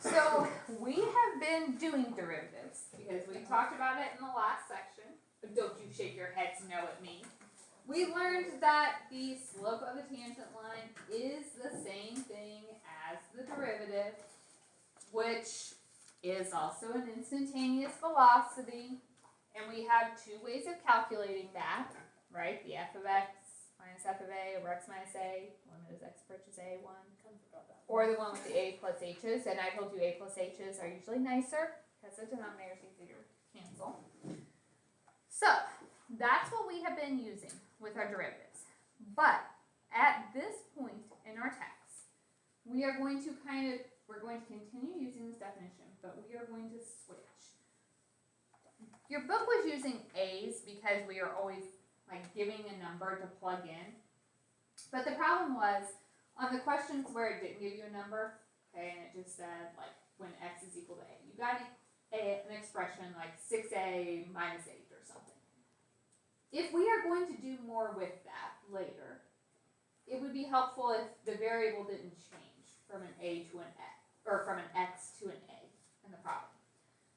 So we have been doing derivatives because we talked about it in the last section. Don't you shake your heads no at me. We learned that the slope of the tangent line is the same thing as the derivative, which is also an instantaneous velocity. And we have two ways of calculating that, right? The f of x minus f of a over x minus a, limit as x approaches a1. Or the one with the a plus h's, and I told you a plus h's are usually nicer because the denominator is easier to cancel. So that's what we have been using with our derivatives. But at this point in our text, we are going to we're going to continue using this definition, but we are going to switch. Your book was using a's because we are always like giving a number to plug in. But the problem was, on the questions where it didn't give you a number, okay, and it just said like when x is equal to a, you got an expression like 6a minus 8 or something. If we are going to do more with that later, it would be helpful if the variable didn't change from an a to an x, or from an x to an a in the problem.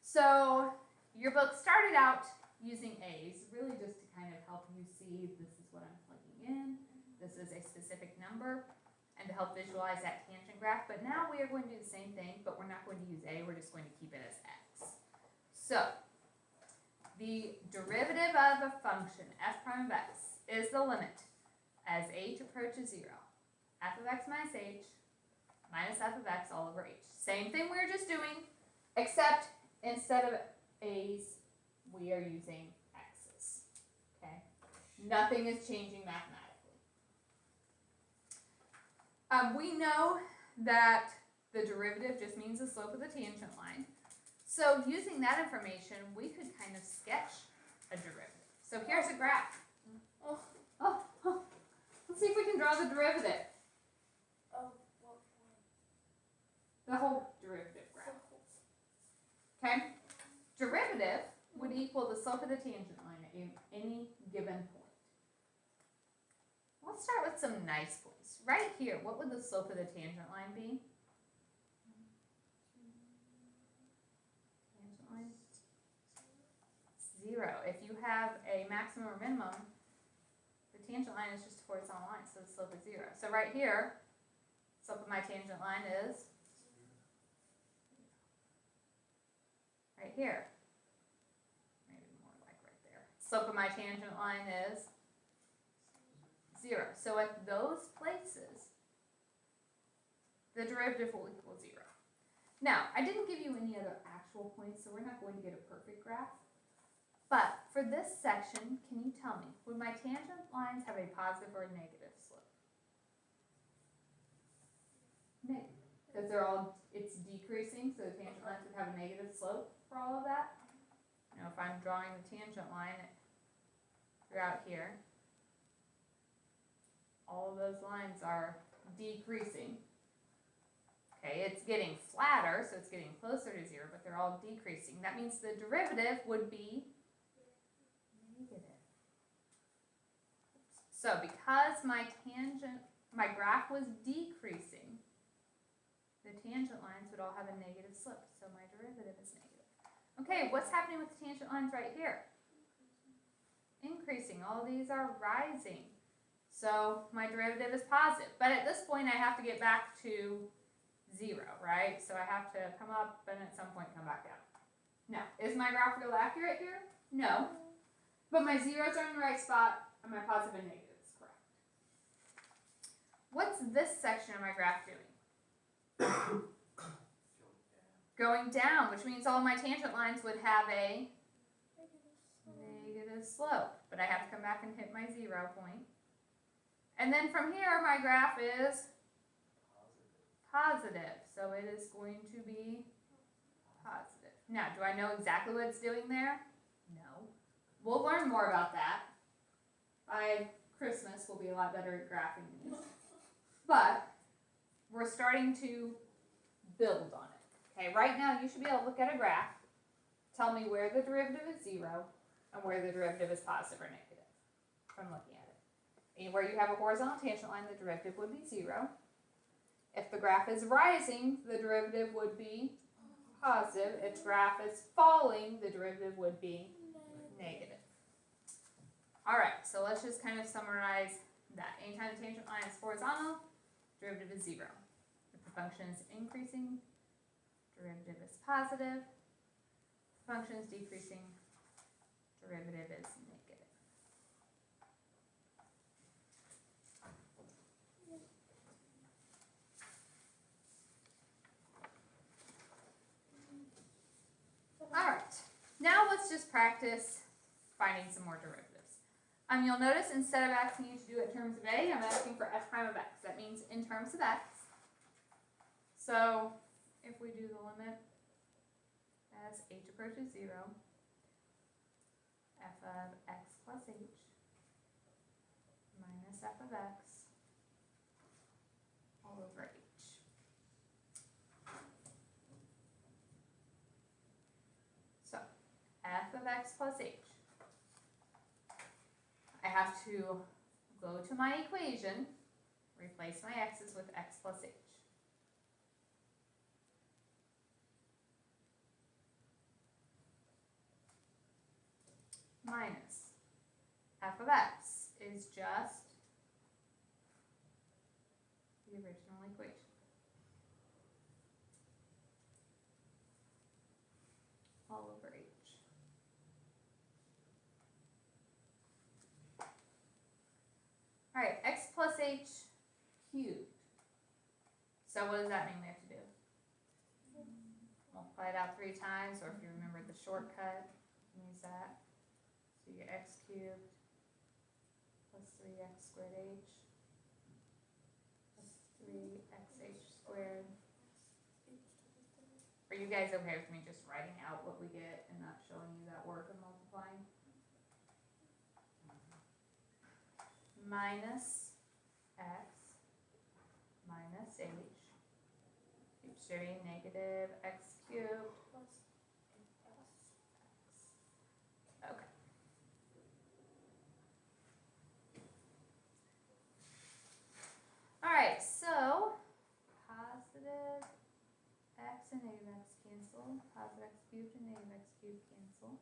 So your book started out using a's, really just to kind of help you see this is what I'm plugging in, this is a specific number, and to help visualize that tangent graph. But now we are going to do the same thing, but we're not going to use a, we're just going to keep it as x. So the derivative of a function f prime of x is the limit as h approaches 0, f of x minus h minus f of x all over h. Same thing we were just doing, except instead of a's, we are using x's. Okay? Nothing is changing mathematically. We know that the derivative just means the slope of the tangent line. So using that information, we could kind of sketch a derivative. So here's a graph. Let's see if we can draw the derivative. The whole derivative graph. Okay? Derivative would equal the slope of the tangent line at any given point. Let's start with some nice points. Right here, what would the slope of the tangent line be? Tangent line? 0. If you have a maximum or minimum, the tangent line is just a horizontal line, so the slope is 0. So right here, slope of my tangent line is right here. Maybe more like right there. Slope of my tangent line is 0. So at those places, the derivative will equal 0. Now, I didn't give you any other actual points, so we're not going to get a perfect graph. But for this section, can you tell me, would my tangent lines have a positive or a negative slope? Negative. Because it's decreasing, so the tangent lines would have a negative slope for all of that. Now, if I'm drawing the tangent line throughout here, all of those lines are decreasing. Okay, it's getting flatter, so it's getting closer to 0, but they're all decreasing. That means the derivative would be negative. So because my graph was decreasing, the tangent lines would all have a negative slope, so my derivative is negative. Okay, what's happening with the tangent lines right here? Increasing. All of these are rising. So my derivative is positive. But at this point, I have to get back to 0, right? So I have to come up and at some point come back down. Now, is my graph real accurate here? No. But my zeros are in the right spot, and my positive and negative is correct. What's this section of my graph doing? Going down, which means all my tangent lines would have a negative slope. But I have to come back and hit my 0 point. And then from here, my graph is positive. So it is going to be positive. Now, do I know exactly what it's doing there? No. We'll learn more about that. By Christmas, we'll be a lot better at graphing these. But we're starting to build on it. Okay, right now you should be able to look at a graph, tell me where the derivative is 0 and where the derivative is positive or negative from looking at it. Anywhere you have a horizontal tangent line, the derivative would be 0. If the graph is rising, the derivative would be positive. If the graph is falling, the derivative would be negative. All right, so let's just kind of summarize that. Anytime the tangent line is horizontal, derivative is 0. If the function is increasing, derivative is positive. If the function is decreasing, derivative is negative. All right, now let's just practice finding some more derivatives. You'll notice instead of asking you to do it in terms of a, I'm asking for f prime of x. That means in terms of x. So if we do the limit as h approaches 0, f of x plus h minus f of x all over h. So f of x plus h. I have to go to my equation, replace my x's with x plus h. Minus f of x is just the original equation. All over h. All right, x plus h cubed. So what does that mean we have to do? Multiply it out 3 times, or if you remember the shortcut, use that. So you get x cubed plus 3x squared h plus 3xh squared. Are you guys okay with me just writing out what we get and not showing you that work of multiplying? Minus x minus h, keep sharing negative x cubed plus x. Okay. All right, so positive x and negative x cancel, positive x cubed and negative x cubed cancel.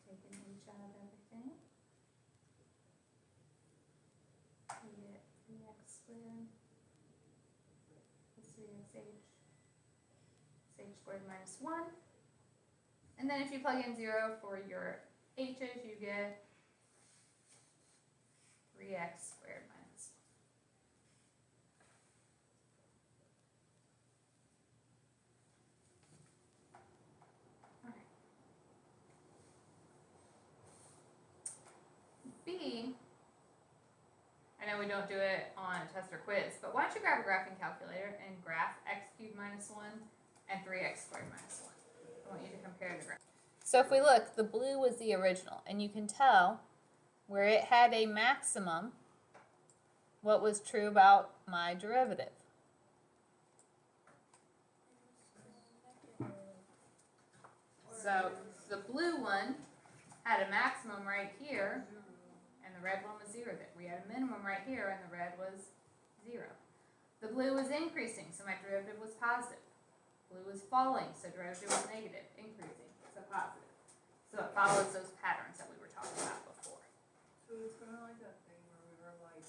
Taking h out of everything. We get 3x squared plus 3xh, h squared minus 1. And then if you plug in 0 for your h's, you get 3x squared minus 1. All right. B, I know we don't do it on a test or quiz, but why don't you grab a graphing calculator and graph x cubed minus 1 and 3x squared minus 1. I want you to compare the graph. So if we look, the blue was the original, and you can tell where it had a maximum, what was true about my derivative. So the blue one had a maximum right here, and the red one was 0. We had a minimum right here, and the red was 0. The blue was increasing, so my derivative was positive. Blue was falling, so derivative was negative. Increasing, so positive. So it follows those patterns that we were talking about before. So it's kind of like that thing where we were like,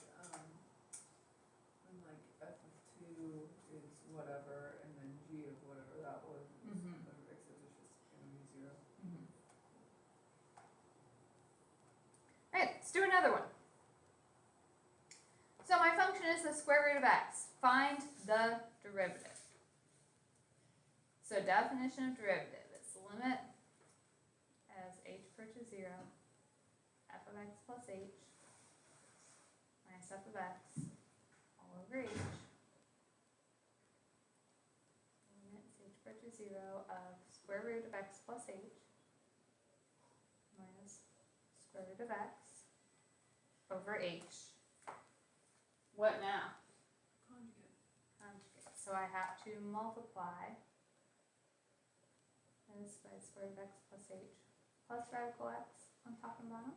when like f of 2 is whatever, and then g of whatever that was, Mhm. f of x is just going to be 0. Alright, let's do another one. So my function is the square root of x. Find the derivative. So definition of derivative is the limit as h approaches 0, f of x plus h minus f of x all over h. Limit as h approaches 0 of square root of x plus h minus square root of x over h. What now? Conjugate. Conjugate. So I have to multiply minus by the square root of x plus h plus radical x on top and bottom.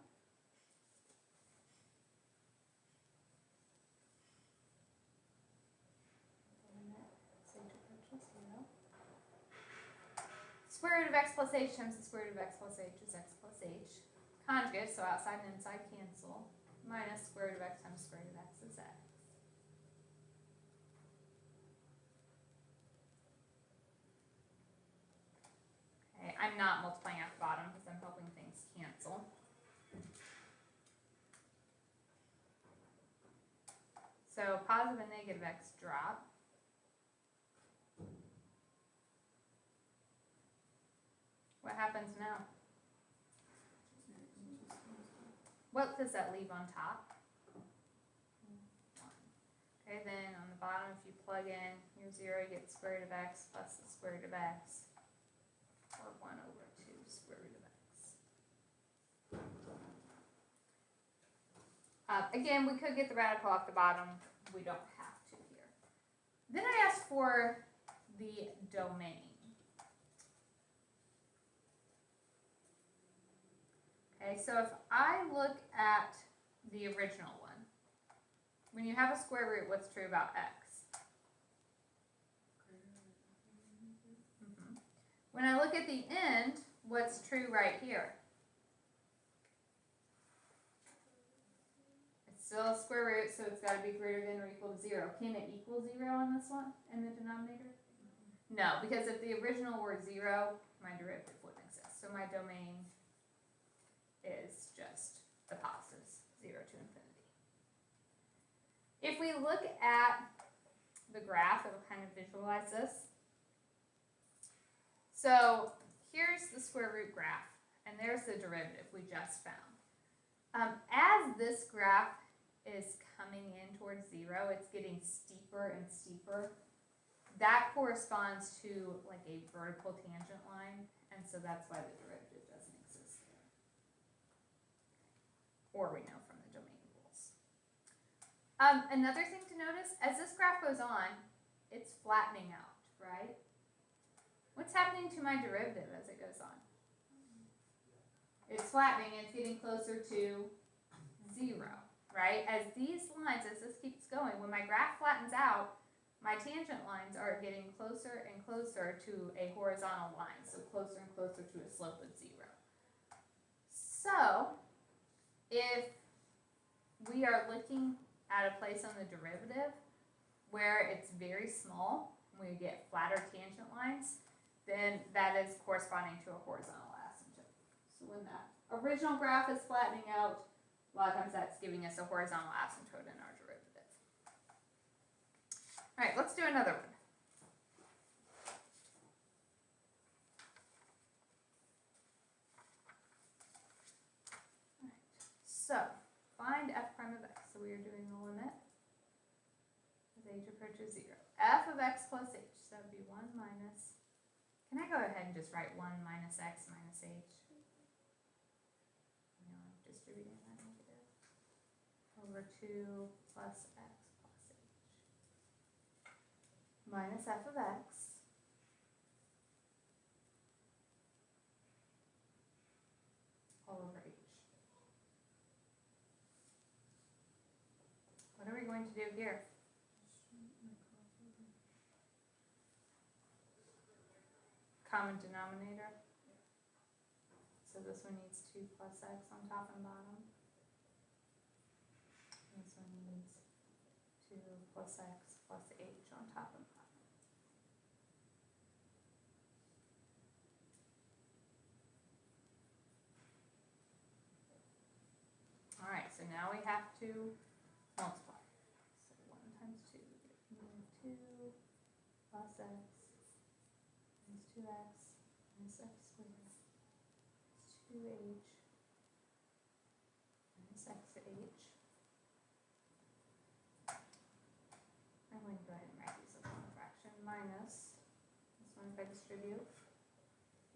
Square root of x plus h times the square root of x plus h is x plus h. Conjugate, so outside and inside cancel. Minus square root of x times square root of x is x. Okay, I'm not multiplying at the bottom because I'm hoping things cancel. So positive and negative x drop. What happens now? What does that leave on top? 1. Okay, then on the bottom, if you plug in your 0, you get the square root of x plus the square root of x, or 1 over 2 square root of x. Again, we could get the radical off the bottom. We don't have to here. Then I asked for the domain. Okay, so if I look at the original one, when you have a square root, what's true about x? When I look at the end, what's true right here? It's still a square root, so it's got to be greater than or equal to 0. Can it equal 0 on this one, in the denominator? No, because if the original were 0, my derivative wouldn't exist. So my domain is just the positives, 0 to infinity. If we look at the graph, it will kind of visualize this. So here's the square root graph, and there's the derivative we just found. As this graph is coming in towards 0, it's getting steeper and steeper. That corresponds to like a vertical tangent line, and so that's why the derivative doesn't exist there. Or we know from the domain rules. Another thing to notice, as this graph goes on, it's flattening out, right? What's happening to my derivative as it goes on? It's flattening, it's getting closer to 0, right? As these lines, as this keeps going, when my graph flattens out, my tangent lines are getting closer and closer to a horizontal line, so closer and closer to a slope of 0. So, if we are looking at a place on the derivative where it's very small, we get flatter tangent lines, then that is corresponding to a horizontal asymptote. So when that original graph is flattening out, a lot of times that's giving us a horizontal asymptote in our derivative. All right, let's do another one. All right, so find f prime of x. So we are doing the limit as h approaches 0. F of x plus h, so that would be 1 minus, can I go ahead and just write 1 minus x minus h? You know, I'm distributing that negative. Over 2 plus x plus h. Minus f of x all over h. What are we going to do here? Common denominator. So this one needs 2 plus x on top and bottom. This one needs 2 plus x plus h on top and bottom. Alright, so now we have to multiply. So 1 times 2, we get -2 plus x. 2x minus x squared is 2h minus xh. I'm going to go ahead and write these as one fraction minus this one if I distribute.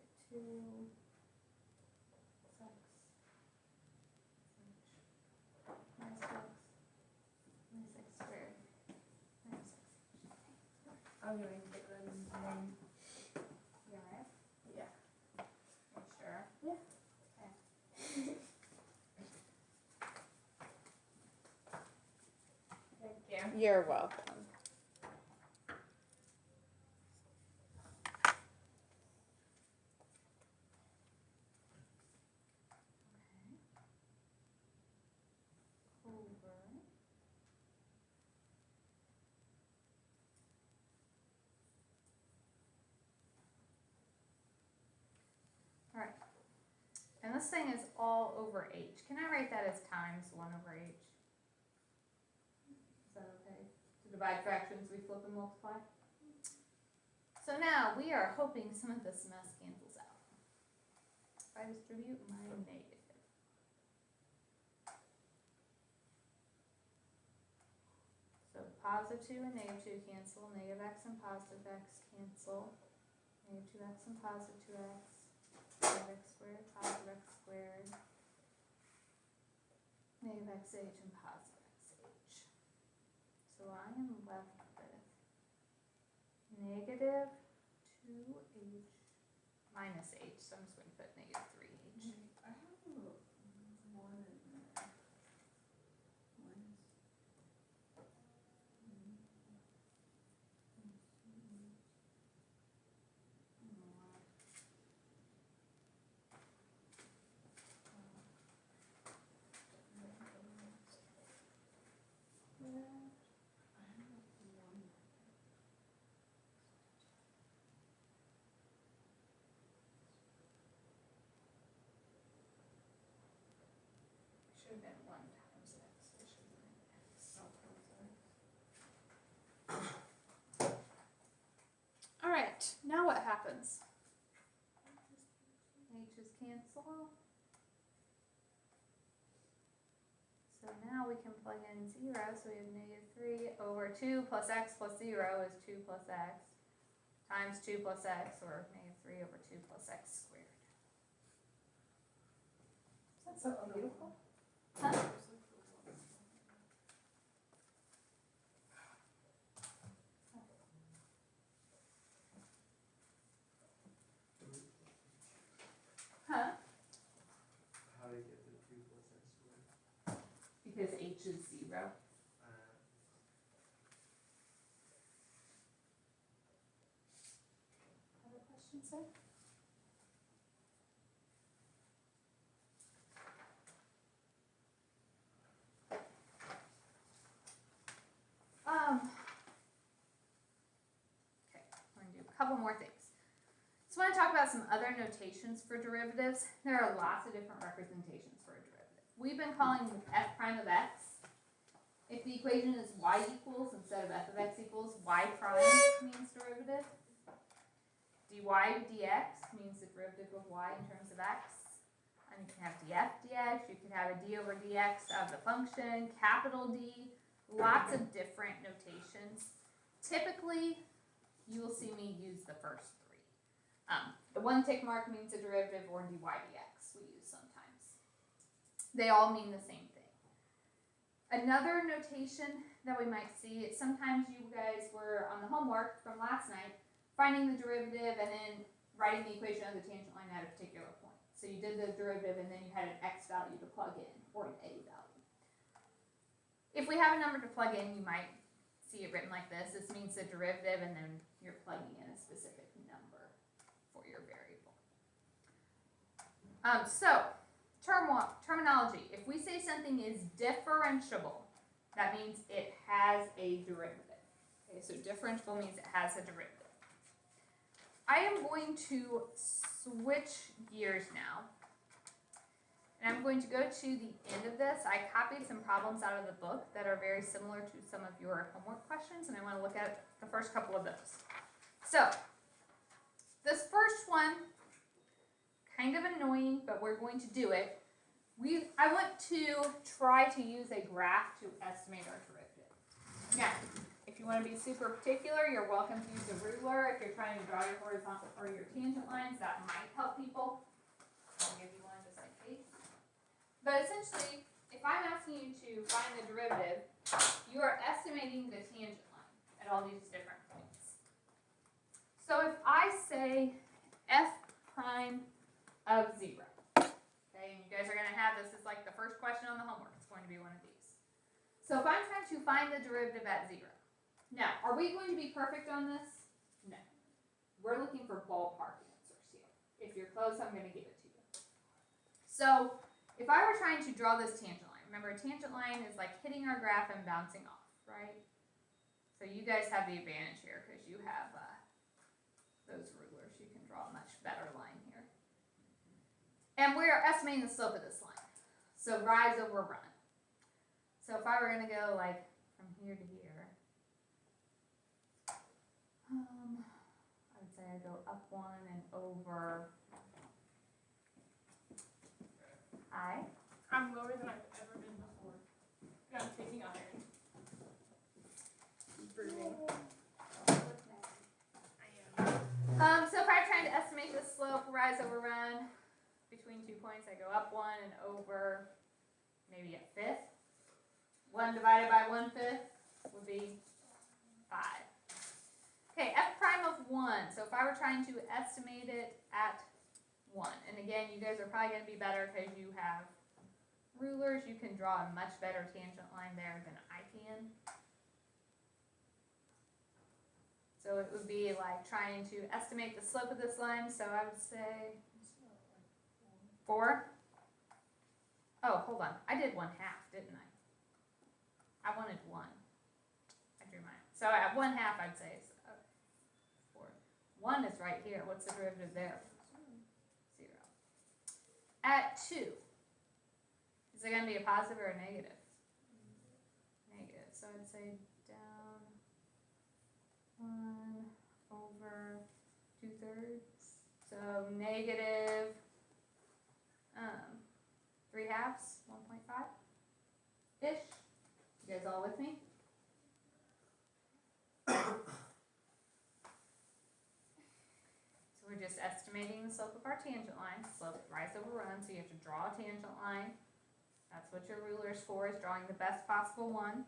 Get 2 plus x minus x minus x squared minus xh. I'm going to get rid of this one. Yeah, right? Yeah. You're welcome. Alright. And this thing is all over h. Can I write that as times 1 over h? Is that okay? To divide fractions, we flip and multiply. So now we are hoping some of this mess cancels out. If I distribute my negative. So positive 2 and negative 2 cancel. Negative x and positive x cancel. Negative 2x and positive 2x. Negative x squared, positive x squared. Negative xh and positive xh. So I am left with negative 2h minus h. So I'm just going to put negative 3h. I have a 1 in there. Minus. Should have been 1 times x. It should have been x. Alright, now what happens? H's cancel. So now we can plug in 0. So we have negative 3 over 2 plus x plus 0 is 2 plus x times 2 plus x, or negative 3 over 2 plus x squared. Is that so beautiful? Huh? Huh? How do you get the 2 plus x squared? Because h is 0. Other questions, sir? Okay, I'm going to do a couple more things. So I want to talk about some other notations for derivatives. There are lots of different representations for a derivative. We've been calling f prime of x. If the equation is y equals instead of f of x equals, y prime means derivative. dy dx means the derivative of y in terms of x. And you can have df dx, you can have a d over dx of the function, capital D, lots of different notations. Typically, you will see me use the first 3. The 1 tick mark means a derivative, or dy dx we use sometimes. They all mean the same thing. Another notation that we might see, sometimes you guys were on the homework from last night, finding the derivative and then writing the equation of the tangent line at a particular point. So you did the derivative and then you had an x value to plug in, or an a value. If we have a number to plug in, you might see it written like this. This means the derivative and then you're plugging in a specific number for your variable. Terminology. If we say something is differentiable, that means it has a derivative. Okay, so differentiable means it has a derivative. I am going to switch gears now. And I'm going to go to the end of this. I copied some problems out of the book that are very similar to some of your homework questions, and I want to look at the first couple of those. So, this first one, kind of annoying, but we're going to do it. I want to try to use a graph to estimate our derivative. Now, if you want to be super particular, you're welcome to use a ruler. If you're trying to draw your horizontal or your tangent lines, that might help people. I'll give you one just in case. But essentially, if I'm asking you to find the derivative, you are estimating the tangent line at all these different points. So if I say f prime of 0, okay, and you guys are going to have this as like the first question on the homework. It's going to be one of these. So if I'm trying to find the derivative at 0. Now, are we going to be perfect on this? No. We're looking for ballpark answers here. If you're close, I'm going to give it to you. So if I were trying to draw this tangent line, remember a tangent line is like hitting our graph and bouncing off, right? So you guys have the advantage here because you have those rulers. You can draw a much better line here. And we're estimating the slope of this line. So rise over run. So if I were going to go like from here to here, I would say I go up 1 and over I. I'm lower than I've ever been before. And I'm taking iron. Breathing. I am. So if I'm trying to estimate the slope, rise over run, between 2 points, I go up 1 and over maybe a fifth. 1 divided by 1/5 would be 5. Okay, f prime of 1. So if I were trying to estimate it at 1, and again, you guys are probably going to be better because you have rulers. You can draw a much better tangent line there than I can. So it would be like trying to estimate the slope of this line. So I would say 4. Oh, hold on. I did 1/2, didn't I? I wanted 1. I drew mine. So at 1/2, I'd say it's 4. 1 is right here. What's the derivative there? 0. At 2, is it going to be a positive or a negative? Negative. So I'd say down 1 over 2/3. So negative 3/2, 1.5-ish. You guys all with me? So we're just estimating the slope of our tangent line. Slope rise over run, so you have to draw a tangent line. That's what your ruler is for, is drawing the best possible one.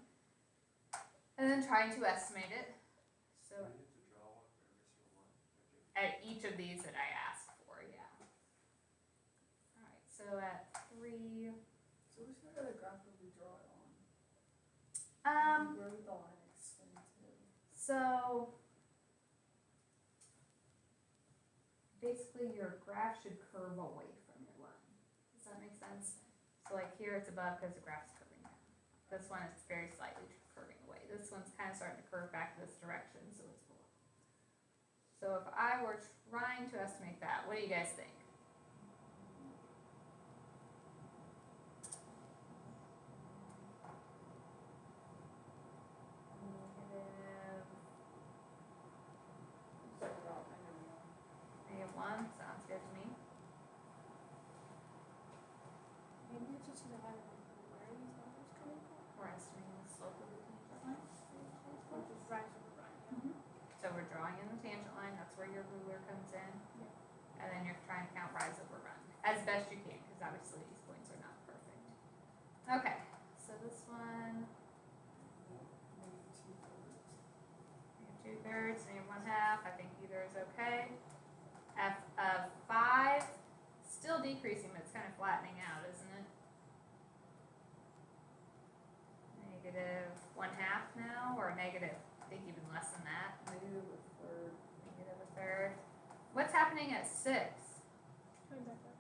And then trying to estimate it. So You have to draw one for every single one. at each of these that I asked for, yeah. Alright, so at 3, So which side of the graph would we draw it on? Where would the line extend to? so basically your graph should curve away from your line. Does that make sense? So like here it's above because the graph's curving down. This one is very slightly curving away. This one's kind of starting to curve back this direction, so it's below. So if I were trying to estimate that, what do you guys think? -1 sounds good to me. Maybe it's just gonna have where are these numbers coming from? We're estimating the slope of the tangent line. Which is rise over run. So we're drawing in the tangent line, that's where your ruler comes in. Yeah. And then you're trying to count rise over run, as best you can, because obviously these points are not perfect. Okay, so this one, Maybe 2/3. -2/3, -1/2, I think either is okay. F of 5, still decreasing, but it's kind of flattening out, isn't it? -1/2 now, or negative, I think even less than that. -1/3. What's happening at 6? Coming back up.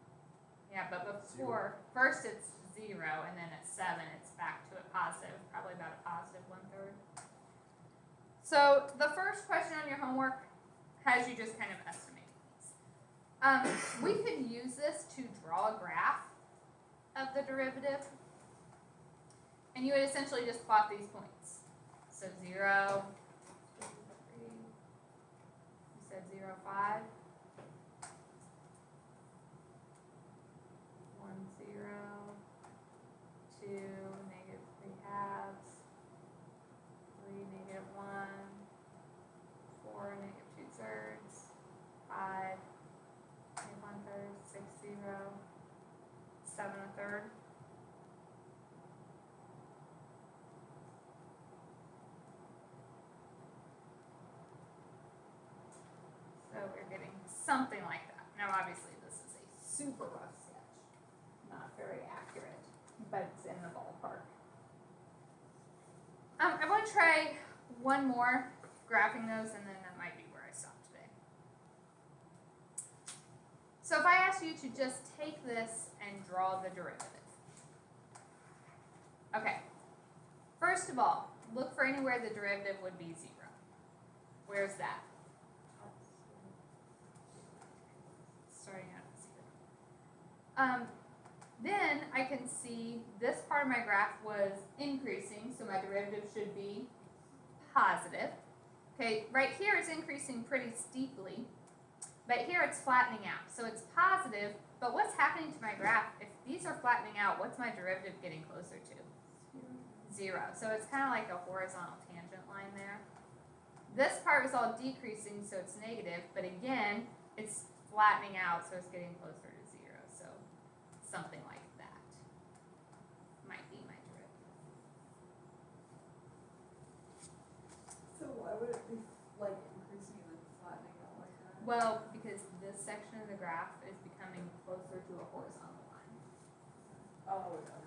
Yeah, but before, first it's 0, and then at 7 it's back to a positive, probably about a positive 1/3. So the first question on your homework has you just kind of estimate these. We could use this to draw a graph of the derivative, and you would essentially just plot these points. So 0, 3, you said 0, 5. 1, 0, 2, -3/2, 3, -1, 4, -2/3, 5, -1/3, 6, 0, 7 1/3. So we're getting something like that. Now obviously this is a super rough sketch, not very accurate, but it's in the ballpark. try one more graphing those, and then that might be where I stop today. So if I ask you to just take this and draw the derivative. Okay. First of all, look for anywhere the derivative would be 0. Where's that? Starting out at 0. Then I can see this part of my graph was increasing, so my derivative should be positive. Okay, right here it's increasing pretty steeply, but here it's flattening out. So it's positive, but what's happening to my graph? If these are flattening out, what's my derivative getting closer to? 0. So it's kind of like a horizontal tangent line there. This part was all decreasing, so it's negative, but again, it's flattening out, so it's getting closer to 0. So something like that might be my derivative. So why would it be like increasing and then flattening out like that? Well, because this section of the graph is becoming closer to a horizontal line. Oh, okay.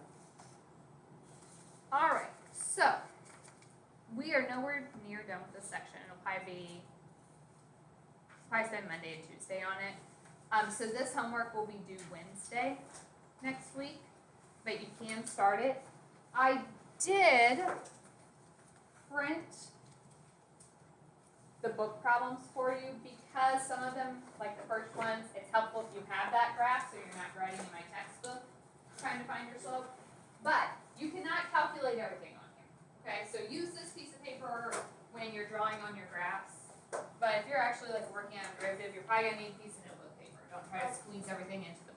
All right, so we are nowhere near done with this section. It'll probably spend Monday and Tuesday on it. So this homework will be due Wednesday next week, but you can start it. I did print the book problems for you because some of them, like the first ones, it's helpful if you have that graph so you're not writing in my textbook trying to find your slope. But you cannot calculate everything on here. Okay, so use this piece of paper when you're drawing on your graphs. But if you're actually like working on a derivative, you're probably gonna need a piece of notebook paper. Don't try to squeeze everything into the